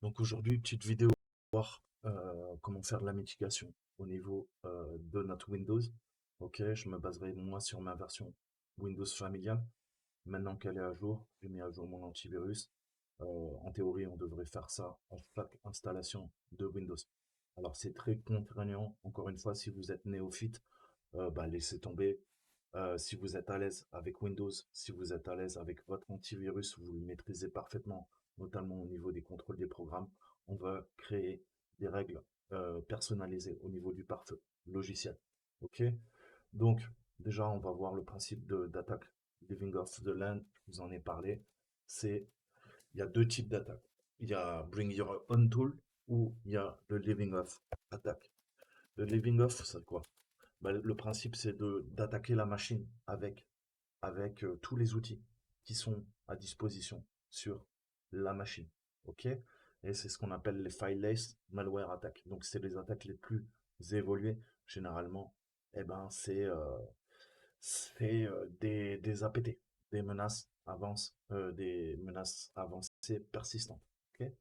Donc aujourd'hui, petite vidéo pour voir comment faire de la mitigation au niveau de notre Windows. Ok, je me baserai moi sur ma version Windows familiale. Maintenant qu'elle est à jour, j'ai mis à jour mon antivirus. En théorie, on devrait faire ça à chaque installation de Windows. Alors c'est très contraignant, encore une fois, si vous êtes néophyte, bah, laissez tomber. Si vous êtes à l'aise avec Windows, si vous êtes à l'aise avec votre antivirus, vous le maîtrisez parfaitement, notamment au niveau des contrôles des programmes, on va créer des règles personnalisées au niveau du pare-feu logiciel. Ok. Donc, déjà, on va voir le principe d'attaque Living Off the Land, je vous en ai parlé. Il y a deux types d'attaques. Il y a Bring Your Own Tool ou il y a le Living Off attaque. Le Living Off, c'est quoi? Bah, le principe, c'est d'attaquer la machine avec tous les outils qui sont à disposition sur la machine. OK? Et c'est ce qu'on appelle les fileless malware attack. Donc, c'est les attaques les plus évoluées. Généralement, eh ben, c'est des APT, des menaces avancées persistantes. OK?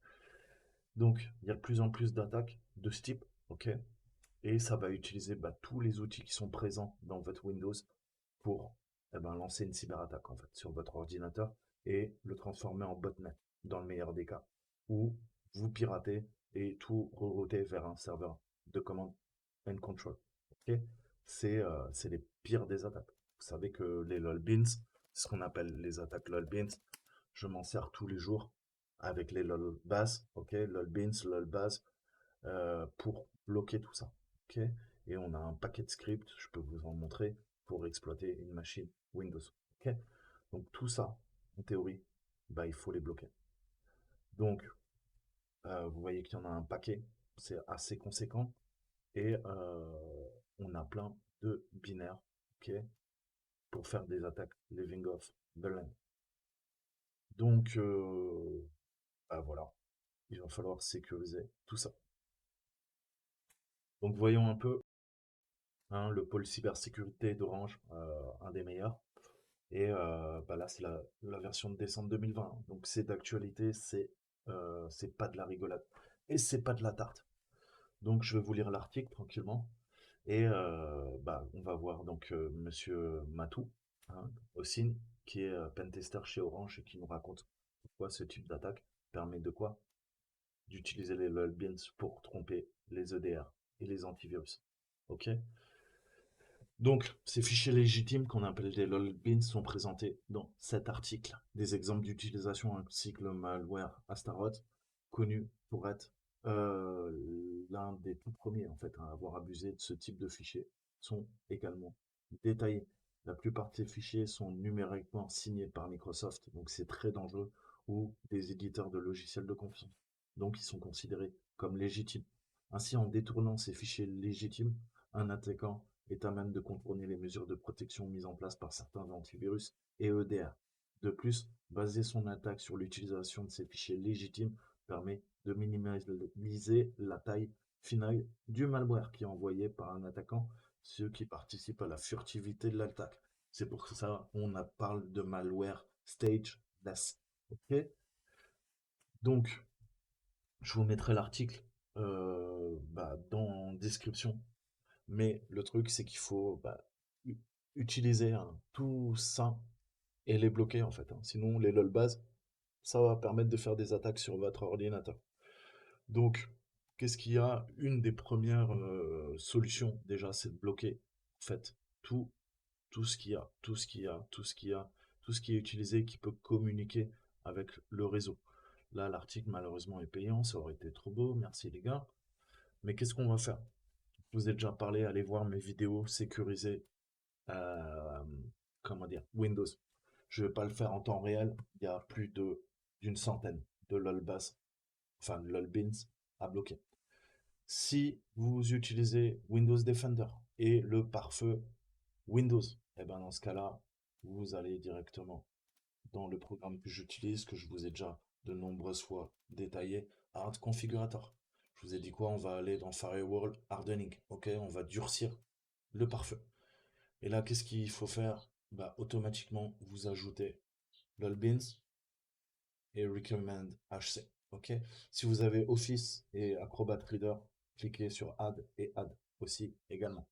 Donc, il y a de plus en plus d'attaques de ce type. OK? Et ça va utiliser bah, tous les outils qui sont présents dans votre Windows pour lancer une cyberattaque en fait sur votre ordinateur et le transformer en botnet dans le meilleur des cas, ou vous piratez et tout rerouter vers un serveur de command and control. Ok, c'est les pires des attaques. Vous savez que les lolbeans, ce qu'on appelle les attaques lolbeans, je m'en sers tous les jours avec les lolbas, ok, lolbeans, lolbas, pour bloquer tout ça. Ok, et on a un paquet de scripts, je peux vous en montrer, pour exploiter une machine Windows. Ok, donc tout ça, en théorie, bah, il faut les bloquer. Donc, vous voyez qu'il y en a un paquet, c'est assez conséquent, et on a plein de binaires, ok, pour faire des attaques living off the land. Donc, bah, voilà, il va falloir sécuriser tout ça. Donc, voyons un peu, hein, le pôle cybersécurité d'Orange, un des meilleurs. Et bah là, c'est la version de décembre 2020. Donc c'est d'actualité, c'est pas de la rigolade. Et c'est pas de la tarte. Donc je vais vous lire l'article tranquillement. Et bah, on va voir donc Monsieur Matou, hein, Ossine, qui est pentester chez Orange et qui nous raconte pourquoi ce type d'attaque permet de quoi? D'utiliser les lolbeans pour tromper les EDR et les antivirus. Ok? Donc, ces fichiers légitimes qu'on appelle des lolbeans sont présentés dans cet article. Des exemples d'utilisation ainsi que le malware Astaroth, connu pour être l'un des tout premiers en fait à avoir abusé de ce type de fichiers, sont également détaillés. La plupart de ces fichiers sont numériquement signés par Microsoft, donc c'est très dangereux, ou des éditeurs de logiciels de confiance. Donc ils sont considérés comme légitimes. Ainsi, en détournant ces fichiers légitimes, un attaquant est à même de contourner les mesures de protection mises en place par certains antivirus et EDR. De plus, baser son attaque sur l'utilisation de ces fichiers légitimes permet de minimiser la taille finale du malware qui est envoyé par un attaquant, ce qui participe à la furtivité de l'attaque. C'est pour ça qu'on parle de malware stageless. Ok. Donc, je vous mettrai l'article bah, dans la description. Mais le truc, c'est qu'il faut bah, utiliser hein, tout ça et les bloquer en fait, hein. Sinon, les lol bases, ça va permettre de faire des attaques sur votre ordinateur. Donc, qu'est-ce qu'il y a? Une des premières solutions, déjà, c'est de bloquer en fait tout, tout ce qu'il y a, tout ce qu'il y a, tout ce qu'il y a, tout ce qui est utilisé qui peut communiquer avec le réseau. Là, l'article, malheureusement, est payant. Ça aurait été trop beau. Merci, les gars. Mais qu'est-ce qu'on va faire? Je vous ai déjà parlé. Allez voir mes vidéos sécurisées. euh, comment dire? Windows. Je ne vais pas le faire en temps réel. Il y a plus d'une centaine de lolbas, enfin, lolbins à bloquer. Si vous utilisez Windows Defender et le pare-feu Windows, et ben dans ce cas-là, vous allez directement dans le programme que j'utilise, que je vous ai déjà de nombreuses fois détaillé, Hard Configurator. Je vous ai dit quoi? On va aller dans Firewall Hardening. Ok, on va durcir le pare-feu. Et là, qu'est-ce qu'il faut faire? Bah, automatiquement, vous ajoutez lolbeans et recommend HC. Ok. Si vous avez Office et Acrobat Reader, cliquez sur Add et Add aussi également.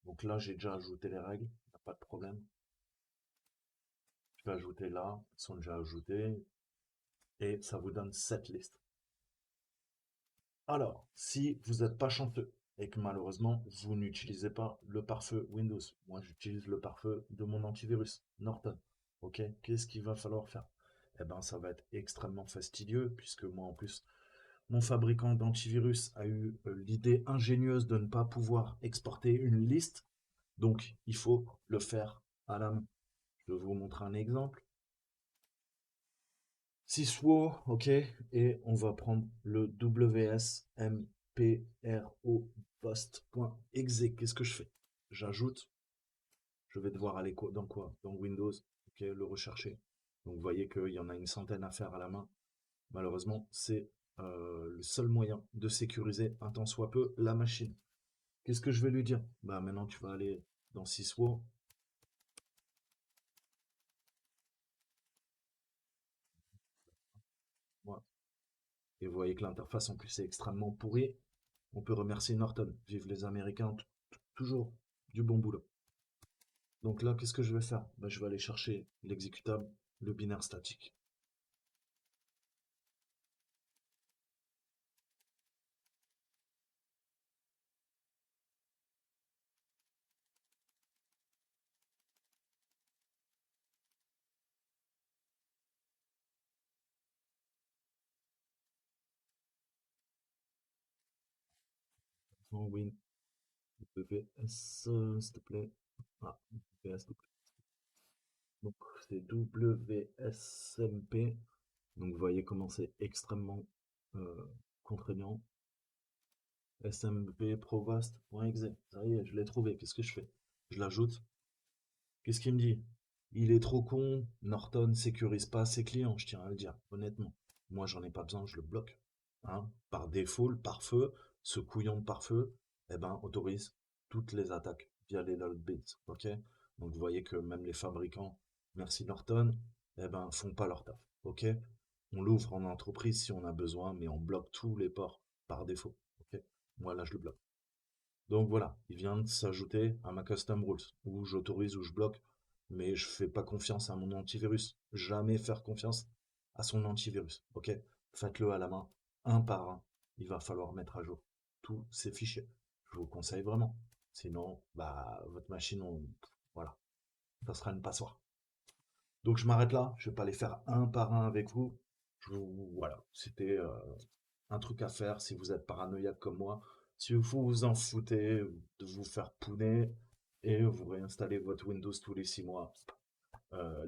Donc là, j'ai déjà ajouté les règles, y a pas de problème. Je vais ajouter là, elles sont déjà ajoutées, et ça vous donne cette liste. Alors, si vous n'êtes pas chanceux et que malheureusement vous n'utilisez pas le pare-feu Windows, moi j'utilise le pare-feu de mon antivirus Norton. Ok, qu'est-ce qu'il va falloir faire? Eh ben, ça va être extrêmement fastidieux puisque moi en plus, mon fabricant d'antivirus a eu l'idée ingénieuse de ne pas pouvoir exporter une liste, donc il faut le faire à la main. Je vais vous montrer un exemple. Syswo, ok, et on va prendre le WSMPRO post.exe. Qu'est-ce que je fais? J'ajoute, je vais devoir aller dans quoi? Dans Windows, ok, le rechercher. Donc vous voyez qu'il y en a une centaine à faire à la main. Malheureusement, c'est le seul moyen de sécuriser un tant soit peu la machine. Qu'est-ce que je vais lui dire? Bah maintenant tu vas aller dans Syswo. Voilà. Et vous voyez que l'interface en plus est extrêmement pourrie. On peut remercier Norton. Vive les Américains, toujours du bon boulot. Donc là, qu'est-ce que je vais faire? Ben, je vais aller chercher l'exécutable, le binaire statique. En Win, WS, s'il te plaît. Ah, WS, s'il te plaît. Donc c'est WSMP. Donc vous voyez comment c'est extrêmement euh, contraignant. SMP Provost.exe. Ça y est, je l'ai trouvé. Qu'est-ce que je fais? Je l'ajoute. Qu'est-ce qu'il me dit? Il est trop con, Norton sécurise pas ses clients, je tiens à le dire, honnêtement. Moi, j'en ai pas besoin, je le bloque. Hein. Par défaut, le pare-feu, ce couillon de pare-feu, eh ben, autorise toutes les attaques via les load bits, ok? Donc, vous voyez que même les fabricants, merci Norton, eh ben, font pas leur taf, ok? On l'ouvre en entreprise si on a besoin, mais on bloque tous les ports par défaut, ok? Moi, là, je le bloque. Donc voilà, il vient de s'ajouter à ma custom rules, où j'autorise ou je bloque, mais je fais pas confiance à mon antivirus. Jamais faire confiance à son antivirus. Ok? Faites-le à la main, un par un. Il va falloir mettre à jour tous ces fichiers. Je vous conseille vraiment. Sinon, bah, votre machine, voilà, ça sera une passoire. Donc je m'arrête là. Je vais pas les faire un par un avec vous. Voilà, c'était un truc à faire si vous êtes paranoïaque comme moi. Si vous vous en foutez de vous faire pouner et vous réinstallez votre Windows tous les 6 mois,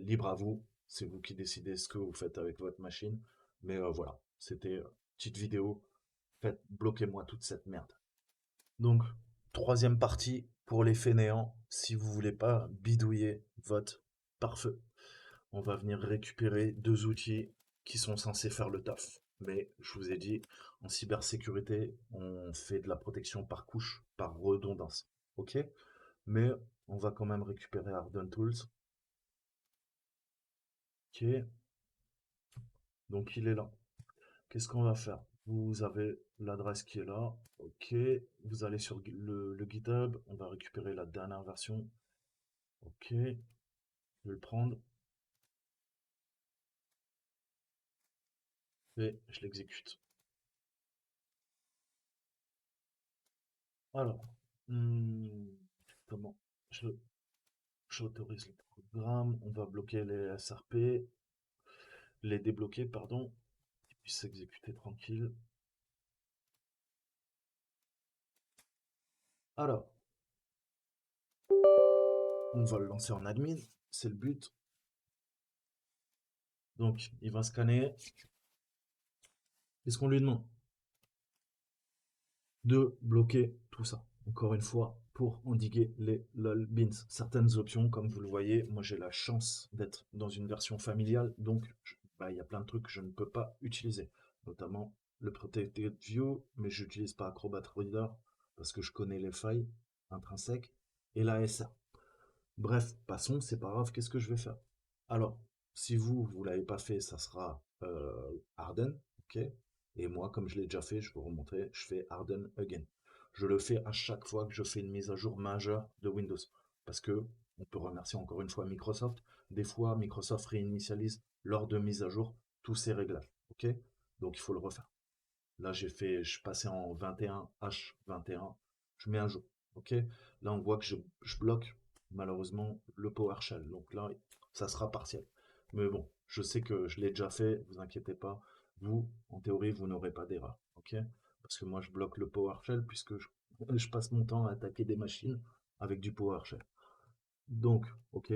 libre à vous. C'est vous qui décidez ce que vous faites avec votre machine. Mais voilà, c'était petite vidéo. Faites, bloquez-moi toute cette merde. Donc, troisième partie pour les fainéants. Si vous voulez pas bidouiller votre pare-feu, on va venir récupérer deux outils qui sont censés faire le taf. Mais je vous ai dit, en cybersécurité, on fait de la protection par couche, par redondance. Ok? Mais on va quand même récupérer Harden Tools. Ok, donc il est là. Qu'est-ce qu'on va faire? Vous avez l'adresse qui est là. Ok, vous allez sur le GitHub. On va récupérer la dernière version. Ok, je vais le prendre et je l'exécute. Alors, comment je j'autorise le programme, on va bloquer les SRP, les débloquer, pardon, qu'ils puissent s'exécuter tranquille. Alors, on va le lancer en admin, c'est le but. Donc, il va scanner. Qu'est-ce qu'on lui demande? De bloquer tout ça. Encore une fois, pour endiguer les lol beans. Certaines options, comme vous le voyez, moi j'ai la chance d'être dans une version familiale, donc bah, il y a plein de trucs que je ne peux pas utiliser, notamment le Protected View, mais je n'utilise pas Acrobat Reader parce que je connais les failles intrinsèques et la SA. Bref, passons, c'est pas grave, qu'est-ce que je vais faire? Alors, si vous l'avez pas fait, ça sera Harden. ok? Et moi, comme je l'ai déjà fait, je vous remontrer, je fais harden again. Je le fais à chaque fois que je fais une mise à jour majeure de Windows. Parce que on peut remercier encore une fois Microsoft. Des fois, Microsoft réinitialise lors de mise à jour tous ces réglages. Ok? Donc il faut le refaire. Là, je passais en 21 H21. Je mets un jour. Ok? Là, on voit que je bloque malheureusement le PowerShell. Donc là, ça sera partiel. Mais bon, je sais que je l'ai déjà fait. Vous inquiétez pas. Vous, en théorie, vous n'aurez pas d'erreur. Ok? Parce que moi, je bloque le PowerShell puisque je passe mon temps à attaquer des machines avec du PowerShell. Donc, ok,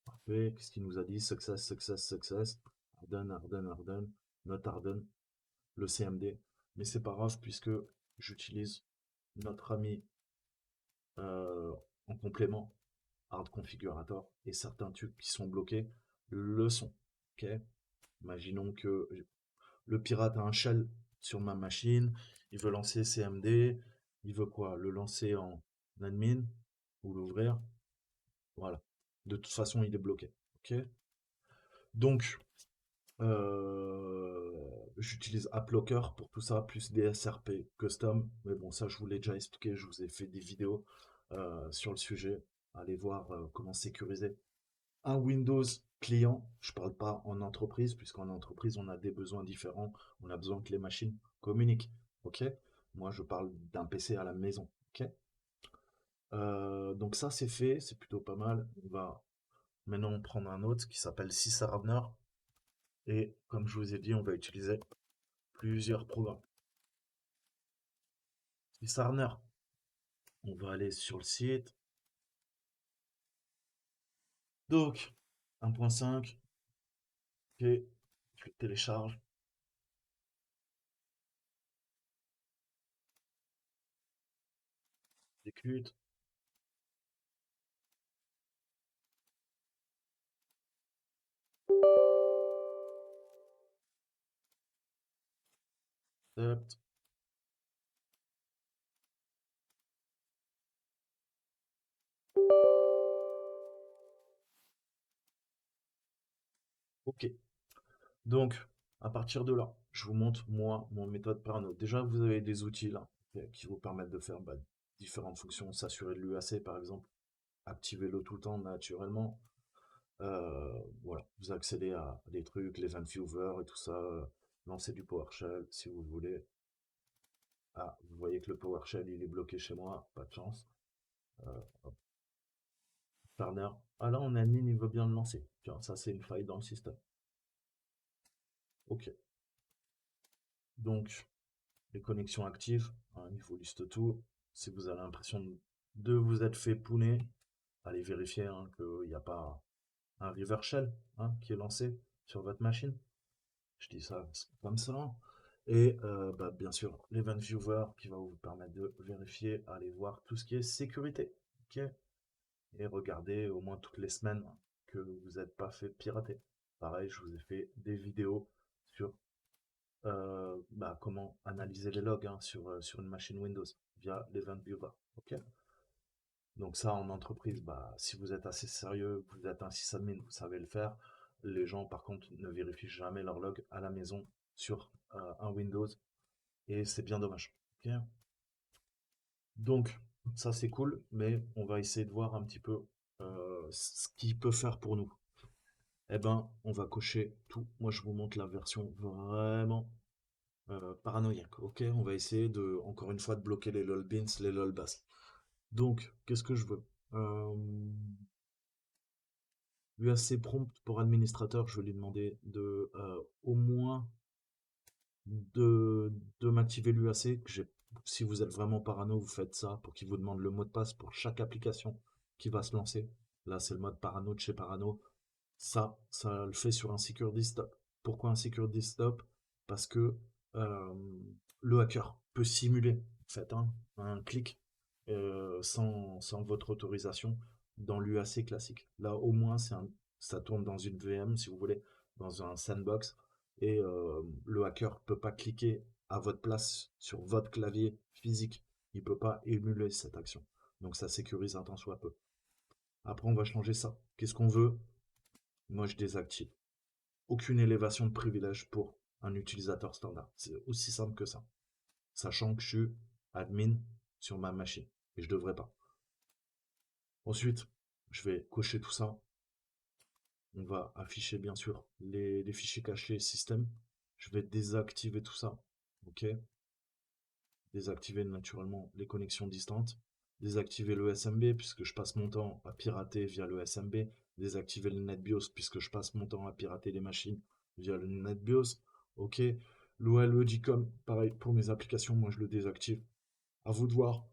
parfait. Qu'est-ce qu'il nous a dit? Success, success, success. Harden, harden, harden. Not harden. Le CMD. Mais c'est pas grave puisque j'utilise notre ami euh, en complément, Hard Configurator, et certains trucs qui sont bloqués le sont. Ok. Imaginons que le pirate a un shell sur ma machine, il veut lancer CMD, il veut quoi? Le lancer en admin ou l'ouvrir. Voilà. De toute façon, il est bloqué. Ok. Donc, j'utilise AppLocker pour tout ça, plus des SRP custom. Mais bon, ça, je vous l'ai déjà expliqué. Je vous ai fait des vidéos sur le sujet. Allez voir comment sécuriser un Windows client. Je parle pas en entreprise, puisqu'en entreprise, on a des besoins différents. On a besoin que les machines communiquent. Ok? Moi, je parle d'un PC à la maison. Ok? Donc ça, c'est fait. C'est plutôt pas mal. On va maintenant prendre un autre qui s'appelle Sysarner. Et comme je vous ai dit, on va utiliser plusieurs programmes. Sysarner, on va aller sur le site. Donc, 1.5, ok, je le télécharge, j'exécute, accept, ok. Donc, à partir de là, je vous montre, moi, mon méthode parano. Déjà, vous avez des outils là, qui vous permettent de faire différentes fonctions, s'assurer de l'UAC par exemple, activez-le tout le temps naturellement. Voilà, vous accédez à des trucs, les event viewer et tout ça, lancer du PowerShell si vous voulez. Ah, vous voyez que le PowerShell il est bloqué chez moi, pas de chance. Hop, Turner. Ah là, on a admin, il veut bien le lancer. Tiens, ça c'est une faille dans le système. Ok. Donc, les connexions actives, hein, il vous liste tout. Si vous avez l'impression de vous être fait pouner, allez vérifier hein, qu'il n'y a pas un river shell hein, qui est lancé sur votre machine. Je dis ça comme ça. Et bah, bien sûr, l'event viewer qui va vous permettre de vérifier, aller voir tout ce qui est sécurité. Ok. Et regardez au moins toutes les semaines que vous n'êtes pas fait pirater. Pareil, je vous ai fait des vidéos sur bah, comment analyser les logs hein, sur une machine Windows via l'Event Viewer. Ok. Donc ça, en entreprise, bah, si vous êtes assez sérieux, vous êtes un sysadmin, vous savez le faire. Les gens, par contre, ne vérifient jamais leur log à la maison sur un Windows et c'est bien dommage. Ok. Donc ça, c'est cool, mais on va essayer de voir un petit peu ce qu'il peut faire pour nous. Eh ben, on va cocher tout. Moi, je vous montre la version vraiment paranoïaque. Ok, on va essayer de, encore une fois, de bloquer les lol beans, les lol bass. Donc, qu'est-ce que je veux UAC prompt pour administrateur, je vais lui demander de au moins de m'activer l'UAC. Si vous êtes vraiment parano, vous faites ça pour qu'il vous demande le mot de passe pour chaque application qui va se lancer. Là, c'est le mode parano de chez Parano. Ça le fait sur un security stop. Pourquoi un security stop? Parce que euh, le hacker peut simuler en fait, hein, un clic sans votre autorisation dans l'UAC classique. Là, au moins, ça tourne dans une VM, si vous voulez, dans un sandbox, et le hacker peut pas cliquer à votre place sur votre clavier physique. Il peut pas émuler cette action. Donc ça sécurise un tant soit peu. Après, on va changer ça. Qu'est-ce qu'on veut? Moi, je désactive. Aucune élévation de privilège pour un utilisateur standard. C'est aussi simple que ça. Sachant que je suis admin sur ma machine et je devrais pas. Ensuite, je vais cocher tout ça. On va afficher bien sûr les fichiers cachés système. Je vais désactiver tout ça. OK. Désactiver naturellement les connexions distantes. Désactiver le SMB puisque je passe mon temps à pirater via le SMB. Désactiver le NetBIOS puisque je passe mon temps à pirater les machines via le NetBIOS. OK. L'OLEDICOM, pareil pour mes applications, moi je le désactive. À vous de voir.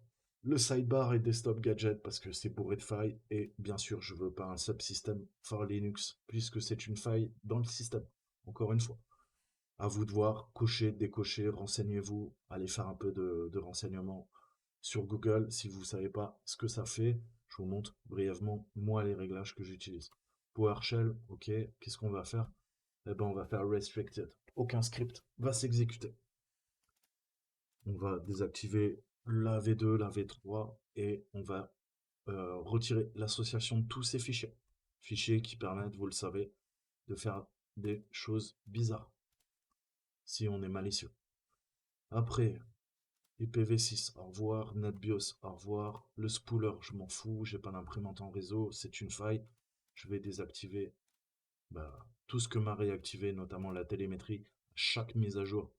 Le sidebar et desktop gadget parce que c'est bourré de failles et bien sûr je veux pas un subsystème for Linux puisque c'est une faille dans le système. Encore une fois, à vous de voir, cocher, décocher, renseignez-vous, allez faire un peu de renseignements sur Google si vous ne savez pas ce que ça fait. Je vous montre brièvement moi les réglages que j'utilise. PowerShell, ok, qu'est-ce qu'on va faire? Eh ben on va faire restricted. Aucun script va s'exécuter. On va désactiver la V2, la V3 et on va retirer l'association de tous ces fichiers. Fichiers qui permettent, vous le savez, de faire des choses bizarres si on est malicieux. Après, IPv6, au revoir, NetBIOS, au revoir, le spooler, je m'en fous, j'ai pas d'imprimante en réseau, c'est une faille. Je vais désactiver tout ce que m'a réactivé, notamment la télémétrie. Chaque mise à jour,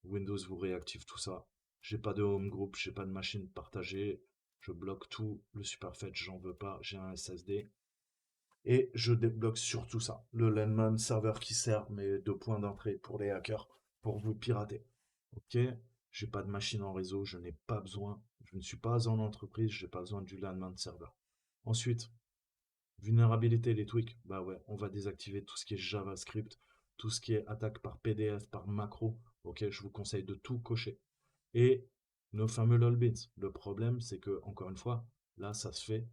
Windows vous réactive tout ça. J'ai pas de home group, j'ai pas de machine partagée. Je bloque tout. Le superfetch, j'en veux pas. J'ai un SSD. Et je débloque surtout ça. Le LAN serveur qui sert mes deux points d'entrée pour les hackers, pour vous pirater. Ok? J'ai pas de machine en réseau, je n'ai pas besoin. Je ne suis pas en entreprise, j'ai pas besoin du LAN serveur. Ensuite, vulnérabilité, les tweaks. Bah ouais, on va désactiver tout ce qui est JavaScript, tout ce qui est attaque par PDF, par macro. Ok, je vous conseille de tout cocher. Et nos fameux lolbins. Le problème, c'est que, encore une fois, là, ça se fait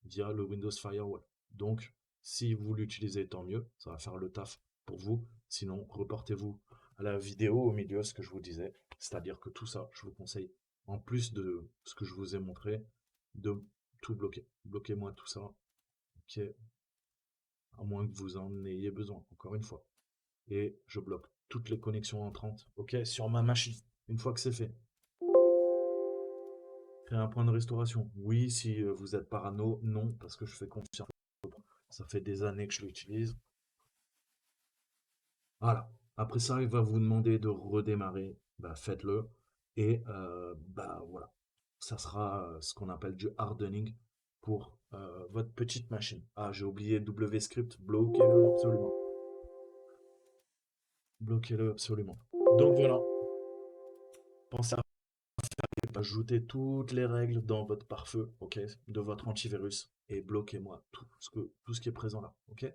via le Windows Firewall. Donc, si vous l'utilisez, tant mieux, ça va faire le taf pour vous. Sinon, reportez-vous à la vidéo au milieu, ce que je vous disais. C'est-à-dire que tout ça, je vous conseille, en plus de ce que je vous ai montré, de tout bloquer. Bloquez-moi tout ça, ok, à moins que vous en ayez besoin, encore une fois. Et je bloque toutes les connexions entrantes, ok, sur ma machine, une fois que c'est fait. Créer un point de restauration. Oui, si vous êtes parano, non, parce que je fais confiance. Ça fait des années que je l'utilise. Voilà. Après ça, il va vous demander de redémarrer. Bah, faites-le. Et voilà. Ça sera ce qu'on appelle du hardening pour votre petite machine. Ah, j'ai oublié WScript. Bloquez-le absolument. Bloquez-le absolument. Donc voilà. Pensez à ajouter toutes les règles dans votre pare-feu, ok, de votre antivirus et bloquez-moi tout ce qui est présent là, ok.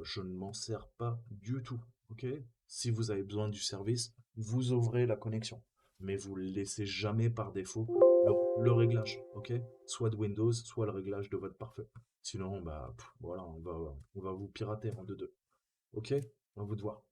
Je ne m'en sers pas du tout, ok. Si vous avez besoin du service, vous ouvrez la connexion, mais vous ne laissez jamais par défaut le réglage, ok, soit de Windows, soit le réglage de votre pare-feu. Sinon, voilà, on va vous pirater en deux, ok. À vous de voir.